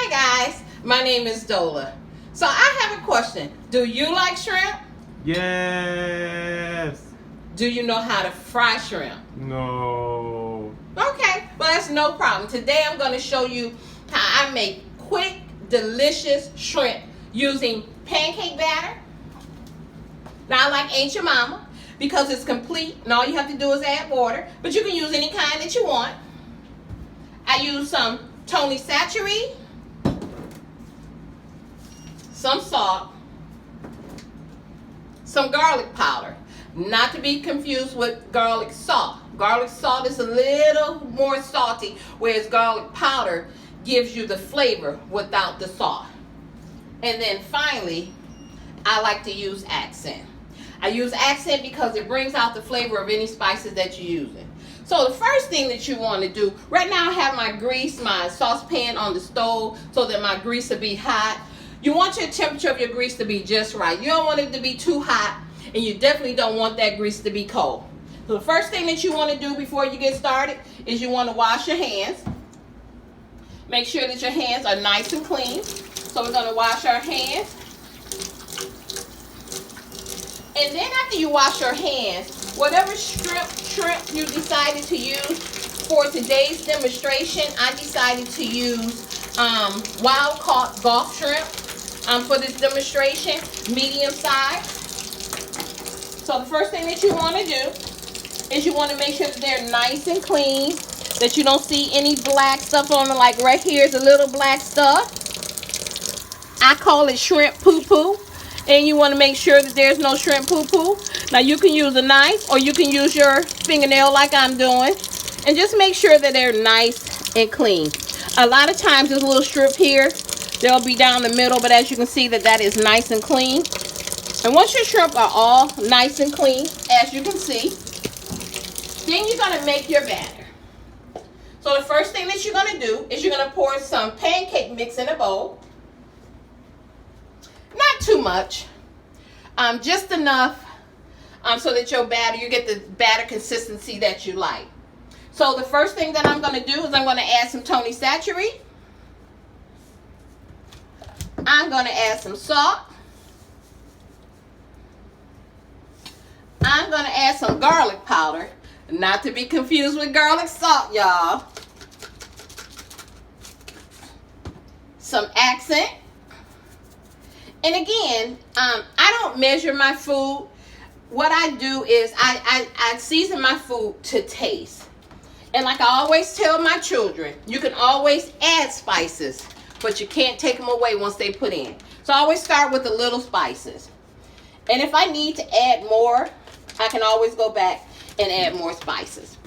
Hi guys, my name is Dola. So I have a question. Do you like shrimp? Yes. Do you know how to fry shrimp? No. Okay, well that's no problem. Today I'm going to show you how I make quick, delicious shrimp using pancake batter. Now I like Ain't Your Mama because it's complete and all you have to do is add water, but you can use any kind that you want. I use some Tony Satchery, some salt, some garlic powder, not to be confused with garlic salt. Garlic salt is a little more salty, whereas garlic powder gives you the flavor without the salt. And then finally, I like to use accent. I use accent because it brings out the flavor of any spices that you're using. So the first thing that you want to do, right now I have my saucepan on the stove so that my grease will be hot. You want your temperature of your grease to be just right. You don't want it to be too hot, and you definitely don't want that grease to be cold. So the first thing that you want to do before you get started is you want to wash your hands. Make sure that your hands are nice and clean. So we're going to wash our hands. And then after you wash your hands, whatever shrimp you decided to use for today's demonstration, I decided to use wild caught Gulf shrimp for this demonstration, medium size. So the first thing that you want to do is you want to make sure that they're nice and clean, that you don't see any black stuff on them. Like right here is a little black stuff. I call it shrimp poo-poo. And you want to make sure that there's no shrimp poo-poo. Now you can use a knife or you can use your fingernail like I'm doing. And just make sure that they're nice and clean. A lot of times this little strip here, they'll be down the middle, but as you can see that is nice and clean. And once your shrimp are all nice and clean, as you can see, then you're going to make your batter. So the first thing that you're going to do is you're going to pour some pancake mix in a bowl. Not too much, just enough so that you get the batter consistency that you like. So the first thing that I'm going to do is I'm going to add some Tony Satchery. I'm going to add some salt. I'm going to add some garlic powder, not to be confused with garlic salt, y'all. Some accent. And again, I don't measure my food. What I do is I season my food to taste. And like I always tell my children, you can always add spices, but you can't take them away once they put in. So I always start with the little spices. And if I need to add more, I can always go back and add more spices.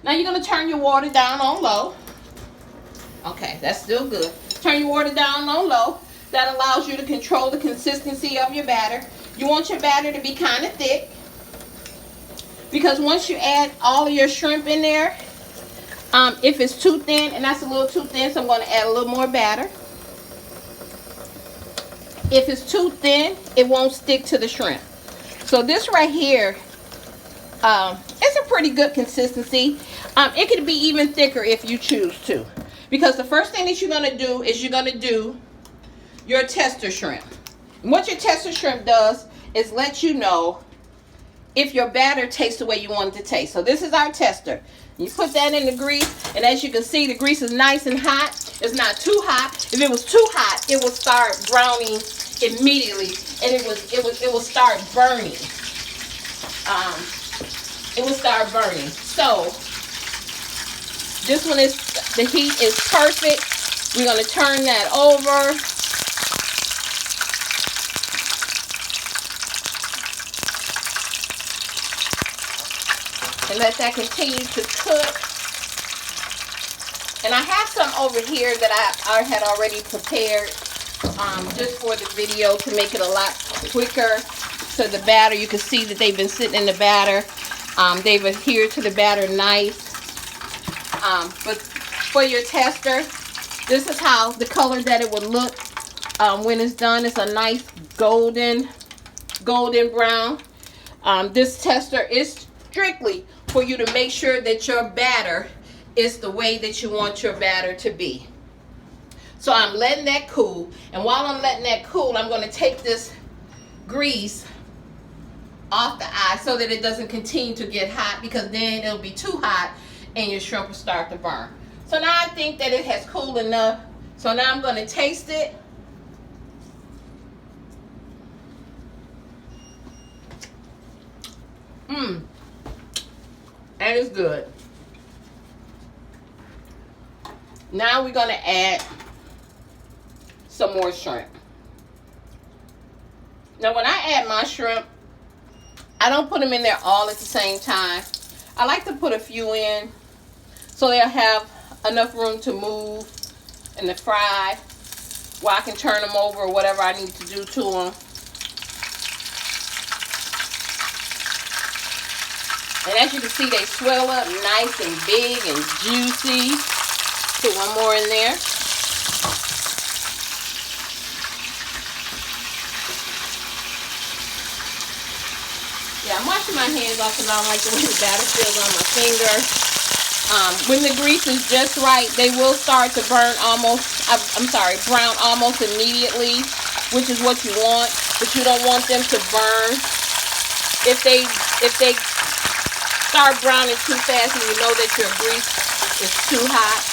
Now you're going to turn your water down on low. Okay, that's still good. Turn your water down on low. That allows you to control the consistency of your batter. You want your batter to be kind of thick, because once you add all of your shrimp in there, if it's too thin, and that's a little too thin, so I'm going to add a little more batter. If it's too thin, it won't stick to the shrimp. So this right here, it's a pretty good consistency. It could be even thicker if you choose to, because the first thing that you're going to do is you're going to do your tester shrimp. And what your tester shrimp does is let you know if your batter tastes the way you want it to taste. So this is our tester. You put that in the grease, and as you can see, the grease is nice and hot. It's not too hot. If it was too hot, it would start browning immediately, and it will start burning. It will start burning. So this one the heat is perfect. We're going to turn that over. And let that continue to cook. And I have some over here that I had already prepared just for the video to make it a lot quicker. So the batter, you can see that they've been sitting in the batter. They've adhered to the batter nice. But for your tester, this is how the color that it would look when it's done. It's a nice golden brown. This tester is strictly for you to make sure that your batter is the way that you want your batter to be. So I'm letting that cool. And while I'm letting that cool, I'm going to take this grease off the eye so that it doesn't continue to get hot, because then it'll be too hot and your shrimp will start to burn. So now I think that it has cooled enough. So now I'm going to taste it. And it's good. Now we're going to add some more shrimp. Now when I add my shrimp, I don't put them in there all at the same time. I like to put a few in so they'll have enough room to move and to fry while I can turn them over or whatever I need to do to them. And as you can see, they swell up nice and big and juicy. Put one more in there. Yeah, I'm washing my hands off because I don't like the way the batter feels on my finger. When the grease is just right, they will start to burn brown almost immediately, which is what you want. But you don't want them to burn. If they start browning too fast and you know that your grease is too hot,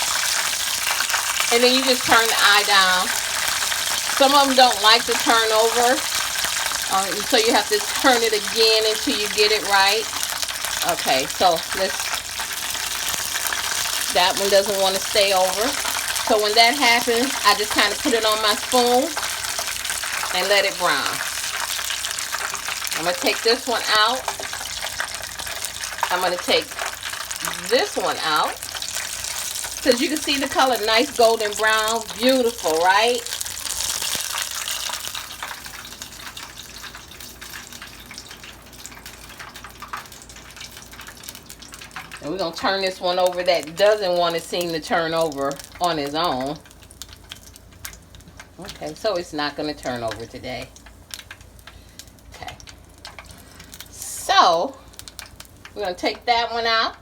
and then you just turn the eye down. Some of them don't like to turn over, so you have to turn it again until you get it right. Okay, so that one doesn't want to stay over. So when that happens, I just kind of put it on my spoon and let it brown. I'm going to take this one out. I'm going to take this one out. Because you can see the color, nice golden brown. Beautiful, right? And we're going to turn this one over that doesn't want to seem to turn over on his own. Okay, so it's not going to turn over today. Okay. So, we're going to take that one out.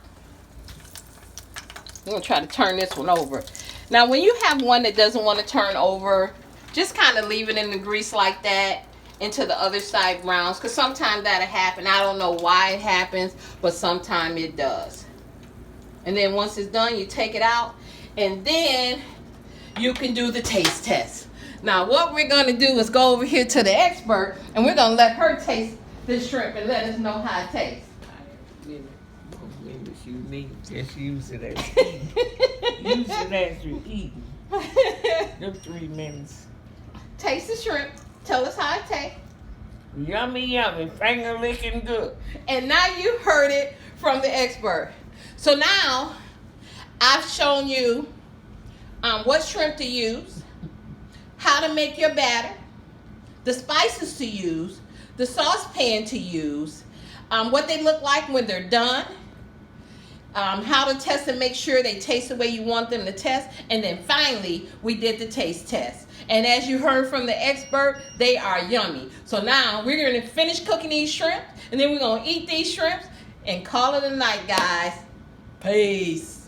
I'm going to try to turn this one over. Now, when you have one that doesn't want to turn over, just kind of leave it in the grease like that until the other side browns. Because sometimes that'll happen. I don't know why it happens, but sometimes it does. And then once it's done, you take it out. And then you can do the taste test. Now, what we're going to do is go over here to the expert. And we're going to let her taste this shrimp and let us know how it tastes. You need just use it as eating. Use it as you're eating. The 3 minutes. Taste the shrimp. Tell us how it tastes. Yummy, yummy. Finger licking good. And now you heard it from the expert. So now I've shown you what shrimp to use, how to make your batter, the spices to use, the saucepan to use, what they look like when they're done, how to test and make sure they taste the way you want them to test, and then finally we did the taste test. And as you heard from the expert, they are yummy. So now we're going to finish cooking these shrimp, and then we're going to eat these shrimps and call it a night, guys. Peace.